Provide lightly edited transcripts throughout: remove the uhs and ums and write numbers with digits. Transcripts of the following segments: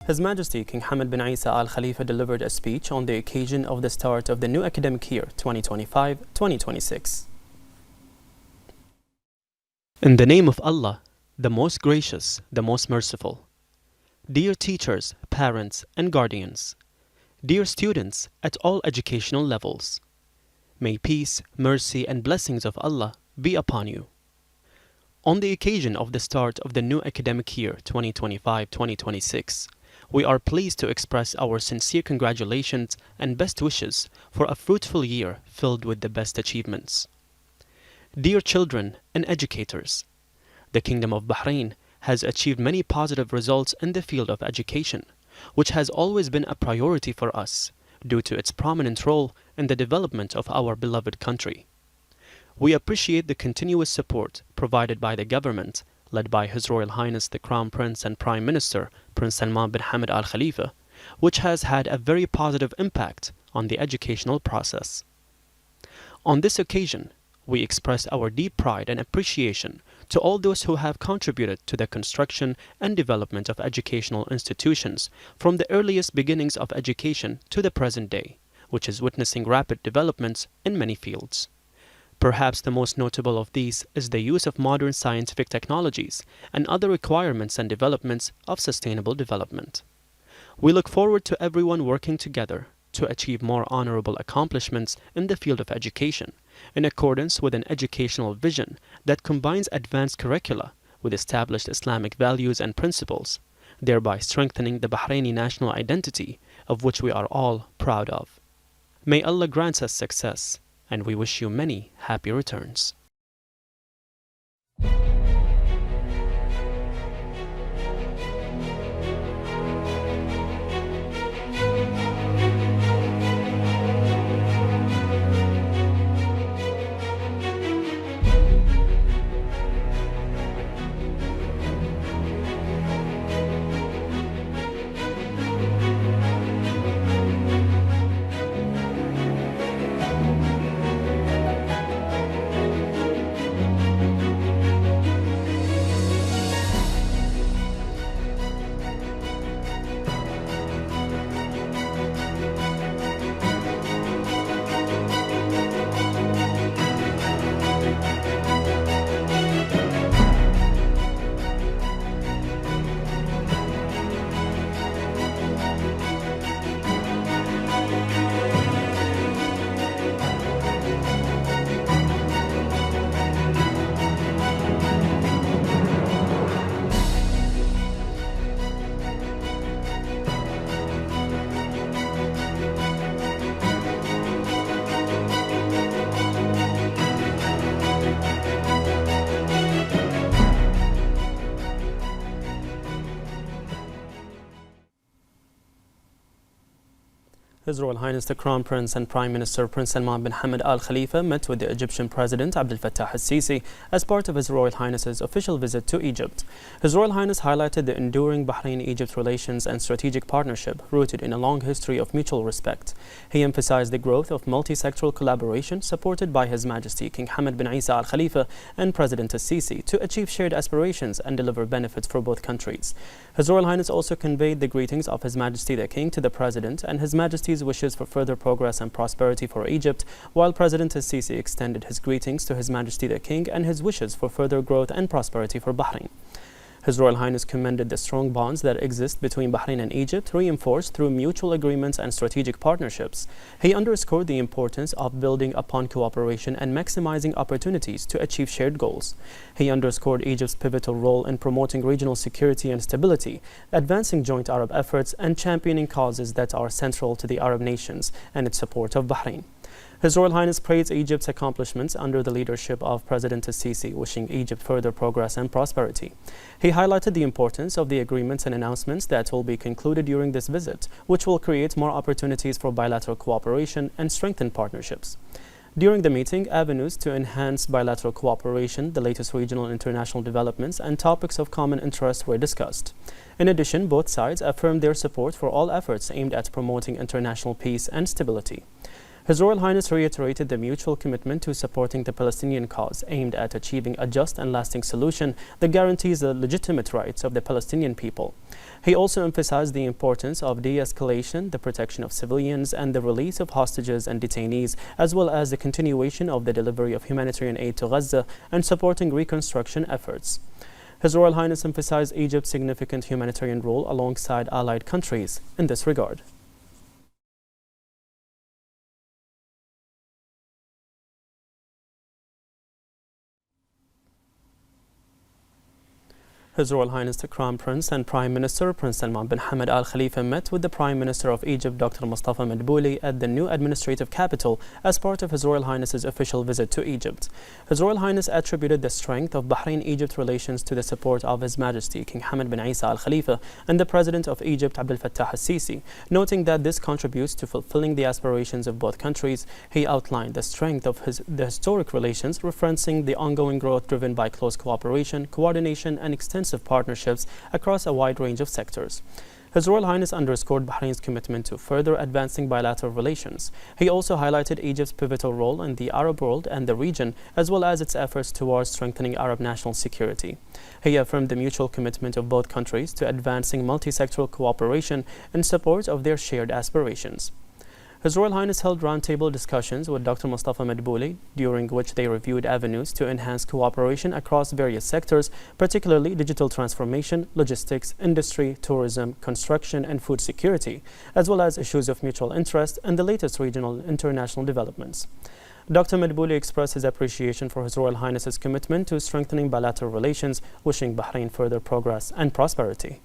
His Majesty King Hamad bin Isa Al Khalifa delivered a speech on the occasion of the start of the new academic year 2025-2026. In the name of Allah, the most gracious, the most merciful. Dear teachers, parents, and guardians, dear students at all educational levels, may peace, mercy, and blessings of Allah be upon you. On the occasion of the start of the new academic year 2025-2026, we are pleased to express our sincere congratulations and best wishes for a fruitful year filled with the best achievements. Dear children and educators, the Kingdom of Bahrain has achieved many positive results in the field of education, which has always been a priority for us due to its prominent role in the development of our beloved country. We appreciate the continuous support provided by the government, led by His Royal Highness the Crown Prince and Prime Minister, Prince Salman bin Hamad Al Khalifa, which has had a very positive impact on the educational process. On this occasion, we express our deep pride and appreciation to all those who have contributed to the construction and development of educational institutions from the earliest beginnings of education to the present day, which is witnessing rapid developments in many fields. Perhaps the most notable of these is the use of modern scientific technologies and other requirements and developments of sustainable development. We look forward to everyone working together to achieve more honorable accomplishments in the field of education, in accordance with an educational vision that combines advanced curricula with established Islamic values and principles, thereby strengthening the Bahraini national identity, of which we are all proud of. May Allah grant us success, and we wish you many happy returns. His Royal Highness the Crown Prince and Prime Minister Prince Salman bin Hamad Al Khalifa met with the Egyptian President Abdel Fattah al-Sisi as part of His Royal Highness's official visit to Egypt. His Royal Highness highlighted the enduring Bahrain-Egypt relations and strategic partnership rooted in a long history of mutual respect. He emphasized the growth of multi-sectoral collaboration supported by His Majesty King Hamad bin Isa Al Khalifa and President al-Sisi to achieve shared aspirations and deliver benefits for both countries. His Royal Highness also conveyed the greetings of His Majesty the King to the President and His Majesty's wishes for further progress and prosperity for Egypt, while President al-Sisi extended his greetings to His Majesty the King and his wishes for further growth and prosperity for Bahrain. His Royal Highness commended the strong bonds that exist between Bahrain and Egypt, reinforced through mutual agreements and strategic partnerships. He underscored the importance of building upon cooperation and maximizing opportunities to achieve shared goals. He underscored Egypt's pivotal role in promoting regional security and stability, advancing joint Arab efforts, and championing causes that are central to the Arab nations and its support of Bahrain. His Royal Highness praised Egypt's accomplishments under the leadership of President al-Sisi, wishing Egypt further progress and prosperity. He highlighted the importance of the agreements and announcements that will be concluded during this visit, which will create more opportunities for bilateral cooperation and strengthen partnerships. During the meeting, avenues to enhance bilateral cooperation, the latest regional and international developments, and topics of common interest were discussed. In addition, both sides affirmed their support for all efforts aimed at promoting international peace and stability. His Royal Highness reiterated the mutual commitment to supporting the Palestinian cause aimed at achieving a just and lasting solution that guarantees the legitimate rights of the Palestinian people. He also emphasized the importance of de-escalation, the protection of civilians, and the release of hostages and detainees, as well as the continuation of the delivery of humanitarian aid to Gaza and supporting reconstruction efforts. His Royal Highness emphasized Egypt's significant humanitarian role alongside allied countries in this regard. His Royal Highness the Crown Prince and Prime Minister Prince Salman bin Hamad Al Khalifa met with the Prime Minister of Egypt Dr. Mustafa Madbouli at the new administrative capital as part of His Royal Highness's official visit to Egypt. His Royal Highness attributed the strength of Bahrain-Egypt relations to the support of His Majesty King Hamad bin Isa Al Khalifa and the President of Egypt Abdel Fattah al-Sisi, noting that this contributes to fulfilling the aspirations of both countries. He outlined the strength of the historic relations, referencing the ongoing growth driven by close cooperation, coordination, and extensive partnerships across a wide range of sectors. His Royal Highness underscored Bahrain's commitment to further advancing bilateral relations. He also highlighted Egypt's pivotal role in the Arab world and the region, as well as its efforts towards strengthening Arab national security. He affirmed the mutual commitment of both countries to advancing multi-sectoral cooperation in support of their shared aspirations. His Royal Highness held roundtable discussions with Dr. Mustafa Madbouli, during which they reviewed avenues to enhance cooperation across various sectors, particularly digital transformation, logistics, industry, tourism, construction, and food security, as well as issues of mutual interest and the latest regional and international developments. Dr. Madbouli expressed his appreciation for His Royal Highness's commitment to strengthening bilateral relations, wishing Bahrain further progress and prosperity.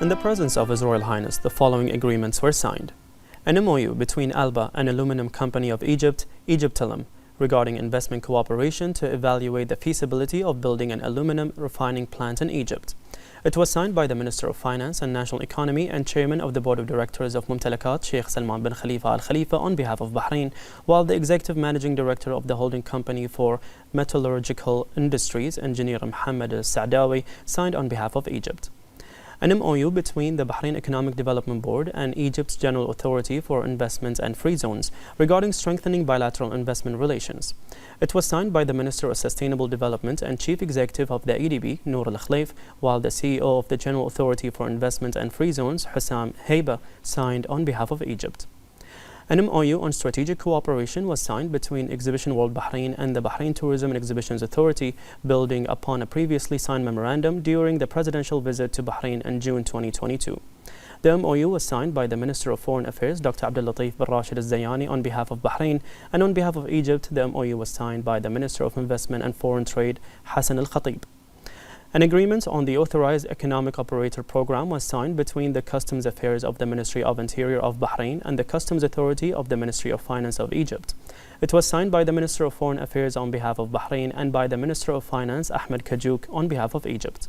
In the presence of His Royal Highness, the following agreements were signed. An MOU between ALBA, an aluminum company of Egypt, Egyptalum, regarding investment cooperation to evaluate the feasibility of building an aluminum refining plant in Egypt. It was signed by the Minister of Finance and National Economy and Chairman of the Board of Directors of Mumtalakat, Sheikh Salman bin Khalifa Al Khalifa, on behalf of Bahrain, while the Executive Managing Director of the holding company for metallurgical industries, Engineer Mohammed Al Sa'dawi, signed on behalf of Egypt. An MOU between the Bahrain Economic Development Board and Egypt's General Authority for Investments and Free Zones regarding strengthening bilateral investment relations. It was signed by the Minister of Sustainable Development and Chief Executive of the EDB, Noor Al Khlaif, while the CEO of the General Authority for Investment and Free Zones, Hussam Heiba, signed on behalf of Egypt. An MOU on strategic cooperation was signed between Exhibition World Bahrain and the Bahrain Tourism and Exhibitions Authority, building upon a previously signed memorandum during the presidential visit to Bahrain in June 2022. The MOU was signed by the Minister of Foreign Affairs, Dr. Abdul Latif bin Rashid Al Zayani, on behalf of Bahrain, and on behalf of Egypt, the MOU was signed by the Minister of Investment and Foreign Trade, Hassan Al Khatib. An agreement on the Authorized Economic Operator Program was signed between the Customs Affairs of the Ministry of Interior of Bahrain and the Customs Authority of the Ministry of Finance of Egypt. It was signed by the Minister of Foreign Affairs on behalf of Bahrain and by the Minister of Finance, Ahmed Kajouk, on behalf of Egypt.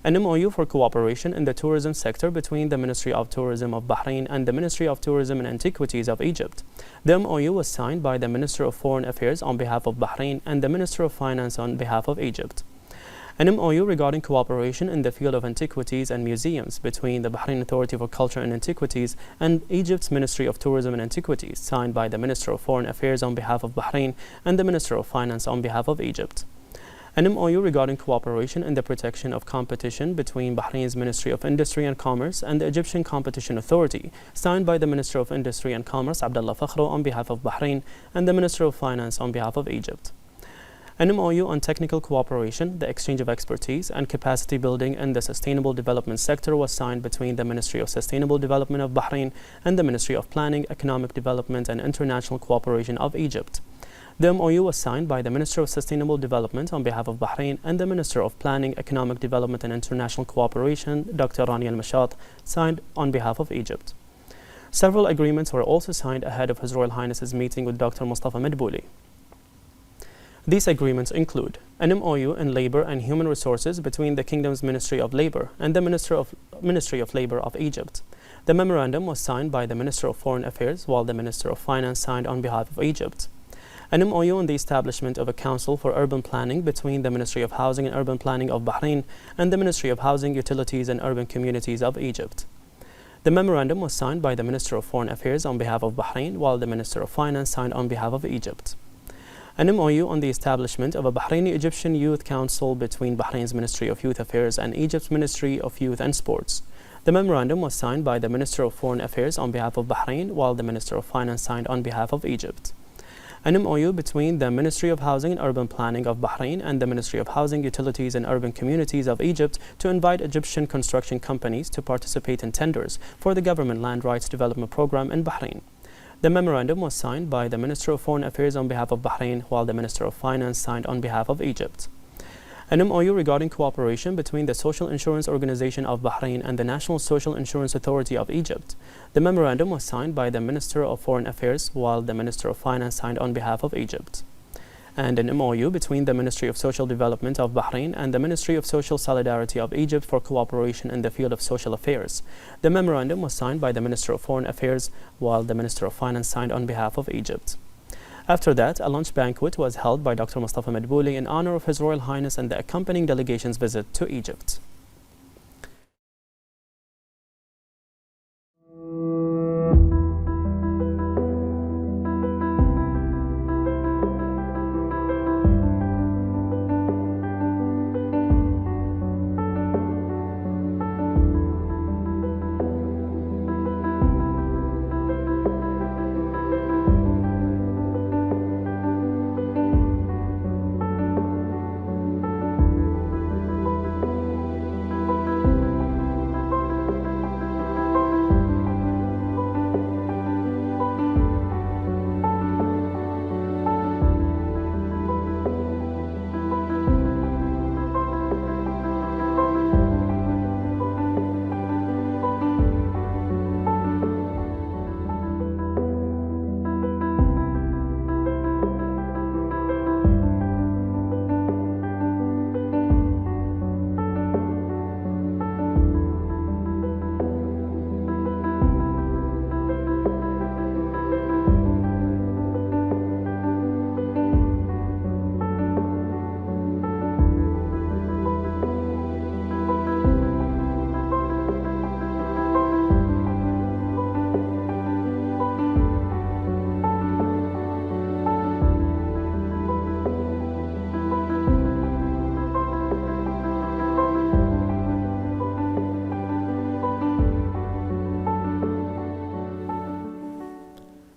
An MOU for cooperation in the tourism sector between the Ministry of Tourism of Bahrain and the Ministry of Tourism and Antiquities of Egypt. The MOU was signed by the Minister of Foreign Affairs on behalf of Bahrain and the Minister of Finance on behalf of Egypt. An MOU regarding cooperation in the field of antiquities and museums between the Bahrain Authority for Culture and Antiquities and Egypt's Ministry of Tourism and Antiquities, signed by the Minister of Foreign Affairs on behalf of Bahrain and the Minister of Finance on behalf of Egypt. An MOU regarding cooperation in the protection of competition between Bahrain's Ministry of Industry and Commerce and the Egyptian Competition Authority, signed by the Minister of Industry and Commerce, Abdullah Fakhro, on behalf of Bahrain and the Minister of Finance on behalf of Egypt. An MOU on technical cooperation, the exchange of expertise, and capacity building in the sustainable development sector was signed between the Ministry of Sustainable Development of Bahrain and the Ministry of Planning, Economic Development and International Cooperation of Egypt. The MOU was signed by the Minister of Sustainable Development on behalf of Bahrain and the Minister of Planning, Economic Development and International Cooperation, Dr. Rani Al-Mashat, signed on behalf of Egypt. Several agreements were also signed ahead of His Royal Highness's meeting with Dr. Mustafa Madbouli. These agreements include an MOU in Labor and Human Resources between the Kingdom's Ministry of Labor and the Ministry of Labor of Egypt. The memorandum was signed by the Minister of Foreign Affairs, while the Minister of Finance signed on behalf of Egypt. An MOU on the establishment of a Council for Urban Planning between the Ministry of Housing and Urban Planning of Bahrain and the Ministry of Housing, Utilities and Urban Communities of Egypt. The memorandum was signed by the Minister of Foreign Affairs on behalf of Bahrain, while the Minister of Finance signed on behalf of Egypt. An MOU on the establishment of a Bahraini Egyptian Youth Council between Bahrain's Ministry of Youth Affairs and Egypt's Ministry of Youth and Sports. The memorandum was signed by the Minister of Foreign Affairs on behalf of Bahrain, while the Minister of Finance signed on behalf of Egypt. An MOU between the Ministry of Housing and Urban Planning of Bahrain and the Ministry of Housing, Utilities and Urban Communities of Egypt to invite Egyptian construction companies to participate in tenders for the Government Land Rights Development Program in Bahrain. The memorandum was signed by the Minister of Foreign Affairs on behalf of Bahrain, while the Minister of Finance signed on behalf of Egypt. An MOU regarding cooperation between the Social Insurance Organization of Bahrain and the National Social Insurance Authority of Egypt. The memorandum was signed by the Minister of Foreign Affairs, while the Minister of Finance signed on behalf of Egypt. And an MOU between the Ministry of Social Development of Bahrain and the Ministry of Social Solidarity of Egypt for cooperation in the field of social affairs. The memorandum was signed by the Minister of Foreign Affairs, while the Minister of Finance signed on behalf of Egypt. After that, a lunch banquet was held by Dr. Mustafa Madbouli in honor of His Royal Highness and the accompanying delegation's visit to Egypt.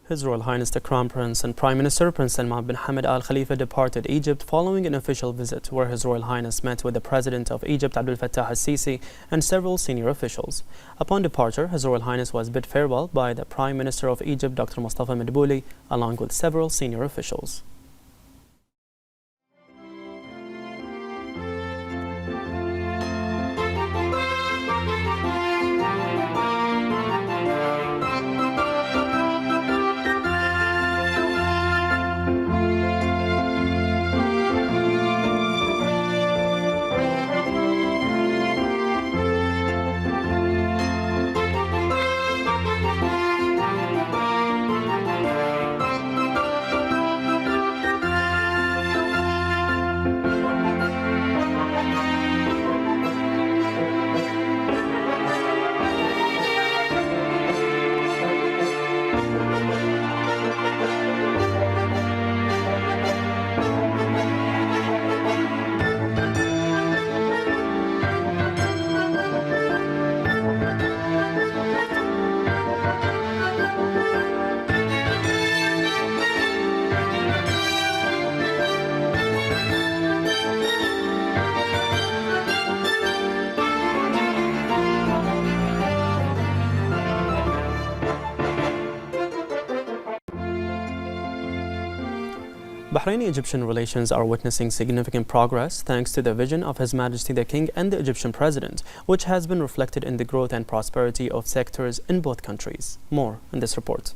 His Royal Highness the Crown Prince and Prime Minister Prince Salman bin Hamad Al Khalifa departed Egypt following an official visit where His Royal Highness met with the President of Egypt Abdel Fattah al-Sisi and several senior officials. Upon departure, His Royal Highness was bid farewell by the Prime Minister of Egypt Dr. Mustafa Madbouli along with several senior officials. Bahraini-Egyptian relations are witnessing significant progress thanks to the vision of His Majesty the King and the Egyptian President, which has been reflected in the growth and prosperity of sectors in both countries. More in this report.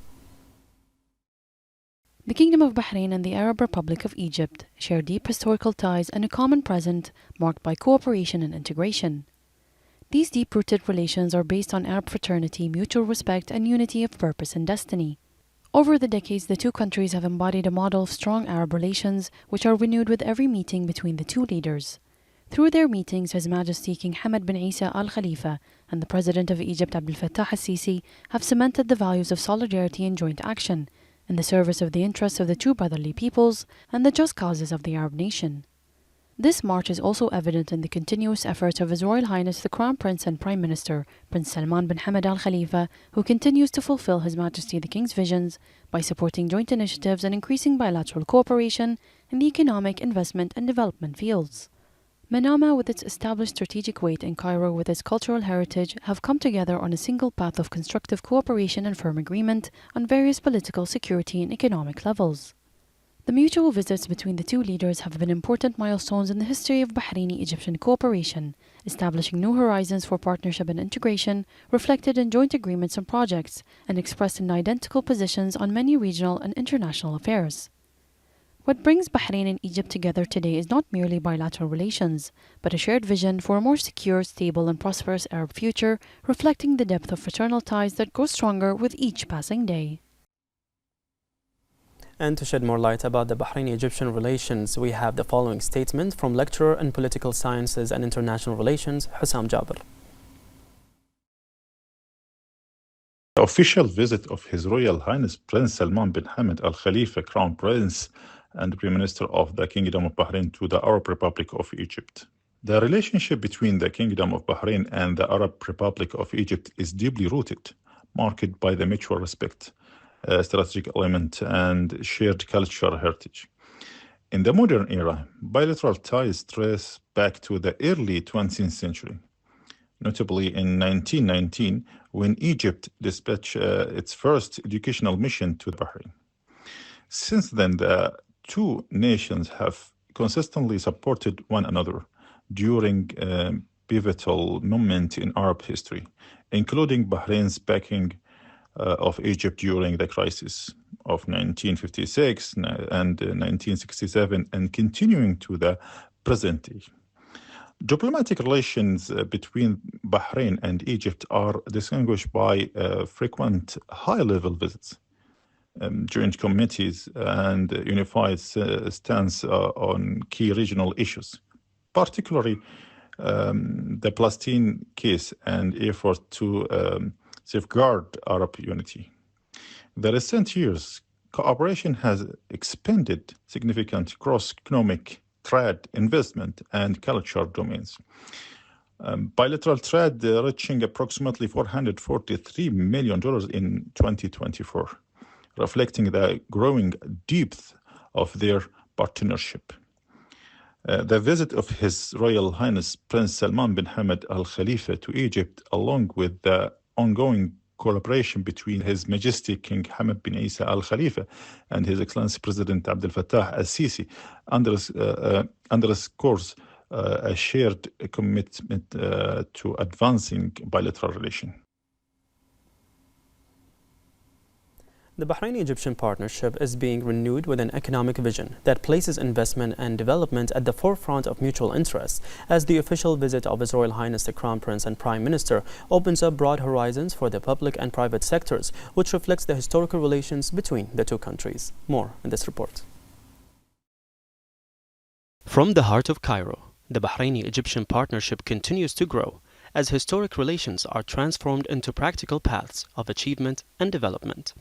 The Kingdom of Bahrain and the Arab Republic of Egypt share deep historical ties and a common present marked by cooperation and integration. These deep-rooted relations are based on Arab fraternity, mutual respect, and unity of purpose and destiny. Over the decades, the two countries have embodied a model of strong Arab relations, which are renewed with every meeting between the two leaders. Through their meetings, His Majesty King Hamad bin Isa Al Khalifa and the President of Egypt Abdel Fattah al-Sisi have cemented the values of solidarity and joint action in the service of the interests of the two brotherly peoples and the just causes of the Arab nation. This march is also evident in the continuous efforts of His Royal Highness the Crown Prince and Prime Minister, Prince Salman bin Hamad Al Khalifa, who continues to fulfill His Majesty the King's visions by supporting joint initiatives and increasing bilateral cooperation in the economic, investment and development fields. Manama, with its established strategic weight, and Cairo, with its cultural heritage, have come together on a single path of constructive cooperation and firm agreement on various political, security and economic levels. The mutual visits between the two leaders have been important milestones in the history of Bahraini-Egyptian cooperation, establishing new horizons for partnership and integration, reflected in joint agreements and projects, and expressed in identical positions on many regional and international affairs. What brings Bahrain and Egypt together today is not merely bilateral relations, but a shared vision for a more secure, stable and prosperous Arab future, reflecting the depth of fraternal ties that grow stronger with each passing day. And to shed more light about the Bahraini-Egyptian relations, we have the following statement from lecturer in political sciences and international relations, Hussam Jabir. The official visit of His Royal Highness Prince Salman bin Hamad Al Khalifa, Crown Prince and Prime Minister of the Kingdom of Bahrain to the Arab Republic of Egypt. The relationship between the Kingdom of Bahrain and the Arab Republic of Egypt is deeply rooted, marked by the mutual respect, strategic element, and shared cultural heritage. In the modern era, bilateral ties trace back to the early 20th century, notably in 1919, when Egypt dispatched its first educational mission to Bahrain. Since then, the two nations have consistently supported one another during pivotal moments in Arab history, including Bahrain's backing of Egypt during the crisis of 1956 and 1967, and continuing to the present day. Diplomatic relations between Bahrain and Egypt are distinguished by frequent high-level visits, joint committees, and unified stance on key regional issues, particularly the Palestine case and effort to safeguard Arab unity. In the recent years, cooperation has expanded significantly across economic, trade, investment, and cultural domains. Bilateral trade reaching approximately $443 million in 2024, reflecting the growing depth of their partnership. The visit of His Royal Highness Prince Salman bin Hamad Al Khalifa to Egypt, along with the ongoing collaboration between His Majesty King Hamad bin Isa Al Khalifa and His Excellency President Abdel Fattah Al Sisi, underscores a shared commitment to advancing bilateral relations. The Bahraini-Egyptian partnership is being renewed with an economic vision that places investment and development at the forefront of mutual interests, as the official visit of His Royal Highness the Crown Prince and Prime Minister opens up broad horizons for the public and private sectors, which reflects the historical relations between the two countries. More in this report. From the heart of Cairo, the Bahraini-Egyptian partnership continues to grow as historic relations are transformed into practical paths of achievement and development.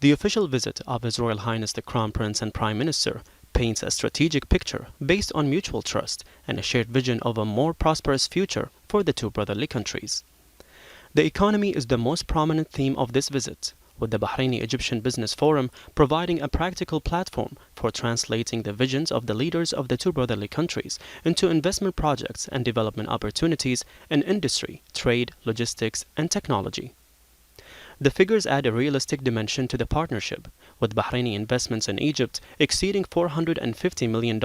The official visit of His Royal Highness the Crown Prince and Prime Minister paints a strategic picture based on mutual trust and a shared vision of a more prosperous future for the two brotherly countries. The economy is the most prominent theme of this visit, with the Bahraini-Egyptian Business Forum providing a practical platform for translating the visions of the leaders of the two brotherly countries into investment projects and development opportunities in industry, trade, logistics, and technology. The figures add a realistic dimension to the partnership, with Bahraini investments in Egypt exceeding $450 million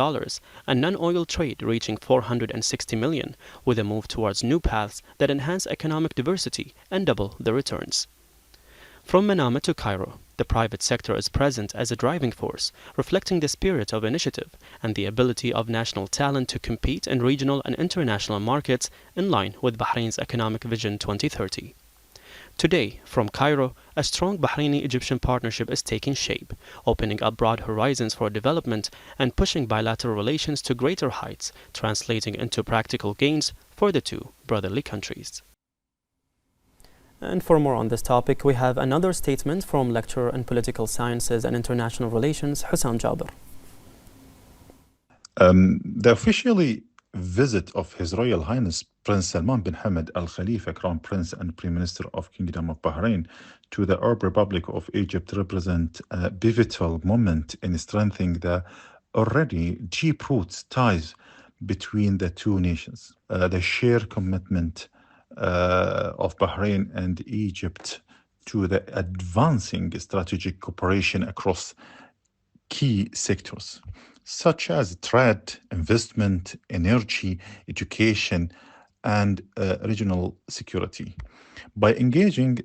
and non-oil trade reaching $460 million, with a move towards new paths that enhance economic diversity and double the returns. From Manama to Cairo, the private sector is present as a driving force, reflecting the spirit of initiative and the ability of national talent to compete in regional and international markets in line with Bahrain's Economic Vision 2030. Today, from Cairo, a strong Bahraini-Egyptian partnership is taking shape, opening up broad horizons for development and pushing bilateral relations to greater heights, translating into practical gains for the two brotherly countries. And for more on this topic, we have another statement from lecturer in Political Sciences and International Relations, Hussam Jaber. The officially visit of His Royal Highness Prince Salman bin Hamad Al Khalifa, Crown Prince and Prime Minister of Kingdom of Bahrain, to the Arab Republic of Egypt represent a pivotal moment in strengthening the already deep-rooted ties between the two nations. The shared commitment of Bahrain and Egypt to the advancing strategic cooperation across key sectors, such as trade, investment, energy, education, and regional security. By engaging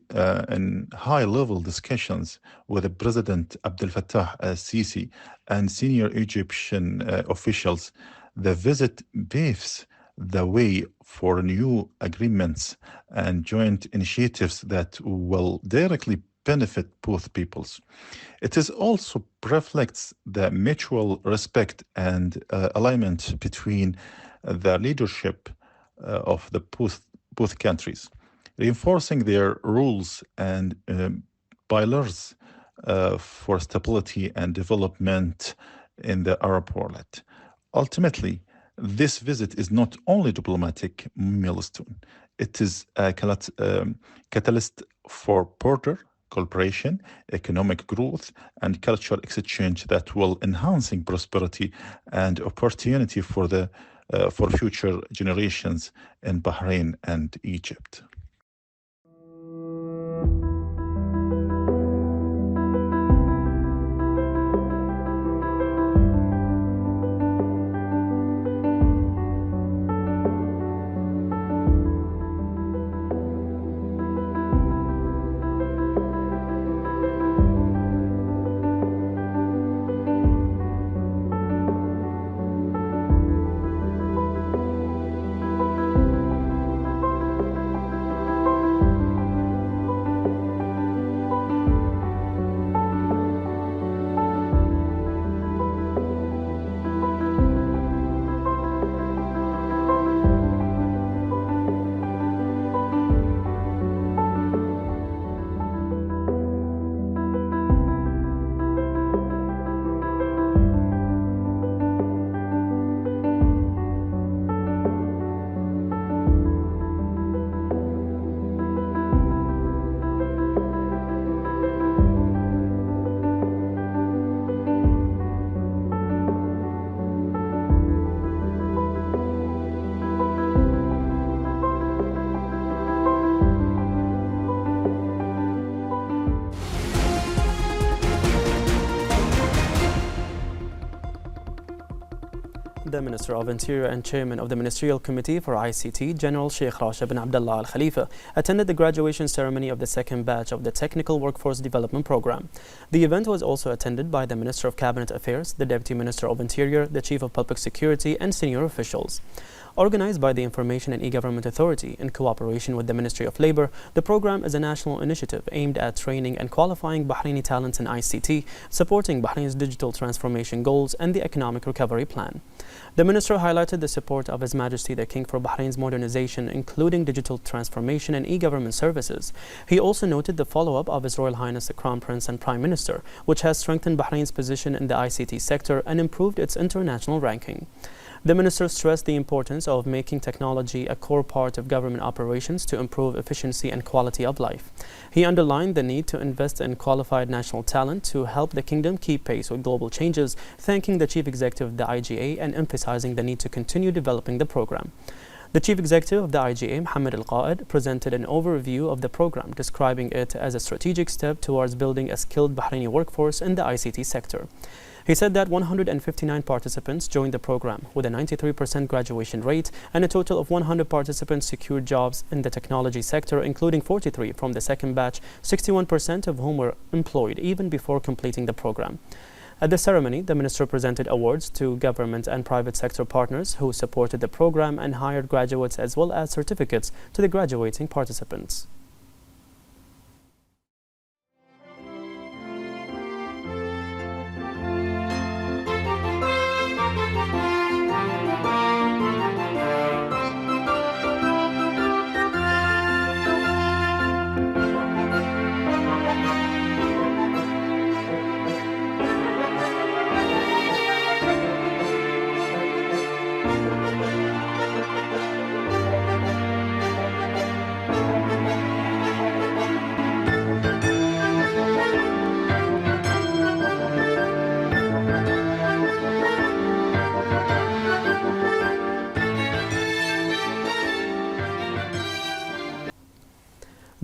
in high-level discussions with President Abdel Fattah al-Sisi and senior Egyptian officials, the visit paves the way for new agreements and joint initiatives that will directly benefit both peoples. It is also reflects the mutual respect and alignment between the leadership of the both countries, reinforcing their rules and pillars for stability and development in the Arab world. Ultimately, this visit is not only diplomatic milestone, it is a catalyst for border cooperation, economic growth, and cultural exchange that will enhancing prosperity and opportunity for future generations in Bahrain and Egypt. Minister of Interior and Chairman of the Ministerial Committee for ICT, General Sheikh Rasha bin Abdullah Al Khalifa, attended the graduation ceremony of the second batch of the Technical Workforce Development Program. The event was also attended by the Minister of Cabinet Affairs, the Deputy Minister of Interior, the Chief of Public Security, and senior officials. Organized by the Information and E-Government Authority in cooperation with the Ministry of Labor, the program is a national initiative aimed at training and qualifying Bahraini talents in ICT, supporting Bahrain's digital transformation goals and the economic recovery plan. The Minister highlighted the support of His Majesty the King for Bahrain's modernization, including digital transformation and e-government services. He also noted the follow-up of His Royal Highness the Crown Prince and Prime Minister, which has strengthened Bahrain's position in the ICT sector and improved its international ranking. The Minister stressed the importance of making technology a core part of government operations to improve efficiency and quality of life. He underlined the need to invest in qualified national talent to help the Kingdom keep pace with global changes, thanking the Chief Executive of the IGA and emphasizing the need to continue developing the program. The Chief Executive of the IGA, Mohammed Al-Qaid, presented an overview of the program, describing it as a strategic step towards building a skilled Bahraini workforce in the ICT sector. He said that 159 participants joined the program with a 93% graduation rate, and a total of 100 participants secured jobs in the technology sector, including 43 from the second batch, 61% of whom were employed even before completing the program. At the ceremony, the Minister presented awards to government and private sector partners who supported the program and hired graduates, as well as certificates to the graduating participants.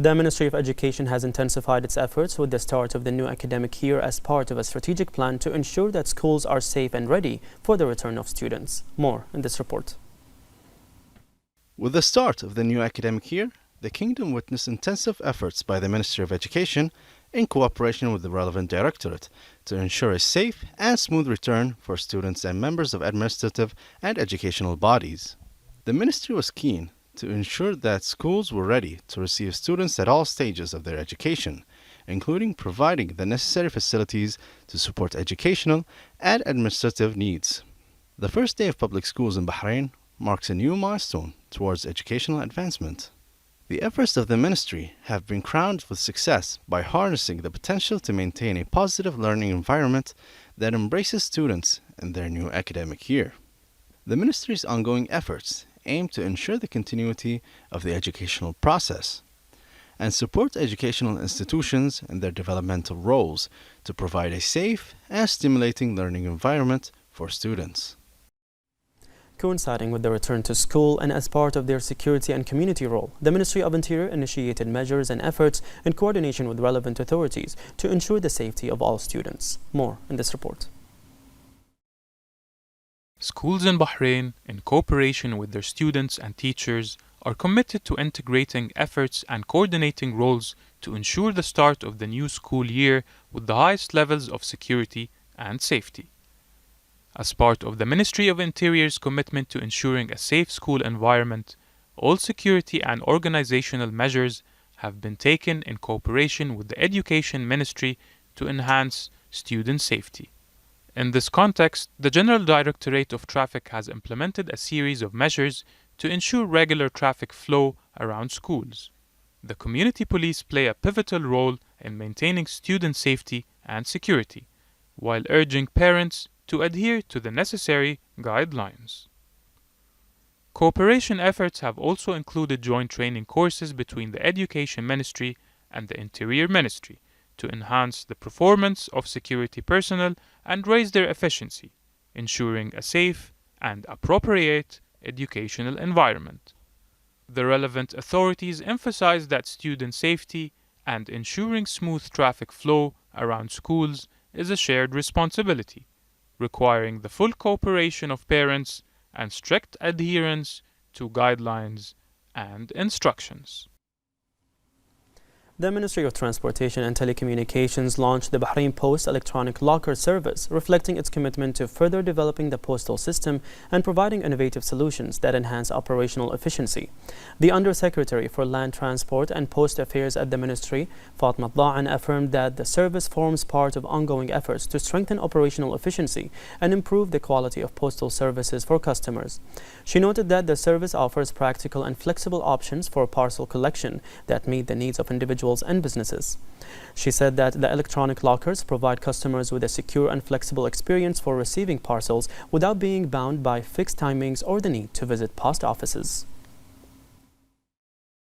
The Ministry of Education has intensified its efforts with the start of the new academic year as part of a strategic plan to ensure that schools are safe and ready for the return of students. More in this report. With the start of the new academic year, the Kingdom witnessed intensive efforts by the Ministry of Education in cooperation with the relevant directorate to ensure a safe and smooth return for students and members of administrative and educational bodies. The Ministry was keen to ensure that schools were ready to receive students at all stages of their education, including providing the necessary facilities to support educational and administrative needs. The first day of public schools in Bahrain marks a new milestone towards educational advancement. The efforts of the ministry have been crowned with success by harnessing the potential to maintain a positive learning environment that embraces students in their new academic year. The ministry's ongoing efforts aim to ensure the continuity of the educational process and support educational institutions in their developmental roles to provide a safe and stimulating learning environment for students. Coinciding with the return to school and as part of their security and community role, the Ministry of Interior initiated measures and efforts in coordination with relevant authorities to ensure the safety of all students. More in this report. Schools in Bahrain, in cooperation with their students and teachers, are committed to integrating efforts and coordinating roles to ensure the start of the new school year with the highest levels of security and safety. As part of the Ministry of Interior's commitment to ensuring a safe school environment, all security and organizational measures have been taken in cooperation with the Education Ministry to enhance student safety. In this context, the General Directorate of Traffic has implemented a series of measures to ensure regular traffic flow around schools. The community police play a pivotal role in maintaining student safety and security, while urging parents to adhere to the necessary guidelines. Cooperation efforts have also included joint training courses between the Education Ministry and the Interior Ministry to enhance the performance of security personnel and raise their efficiency, ensuring a safe and appropriate educational environment. The relevant authorities emphasize that student safety and ensuring smooth traffic flow around schools is a shared responsibility, requiring the full cooperation of parents and strict adherence to guidelines and instructions. The Ministry of Transportation and Telecommunications launched the Bahrain Post Electronic Locker Service, reflecting its commitment to further developing the postal system and providing innovative solutions that enhance operational efficiency. The Undersecretary for Land Transport and Post Affairs at the Ministry, Fatma Da'an, affirmed that the service forms part of ongoing efforts to strengthen operational efficiency and improve the quality of postal services for customers. She noted that the service offers practical and flexible options for parcel collection that meet the needs of individuals and businesses. She said that the electronic lockers provide customers with a secure and flexible experience for receiving parcels without being bound by fixed timings or the need to visit post offices.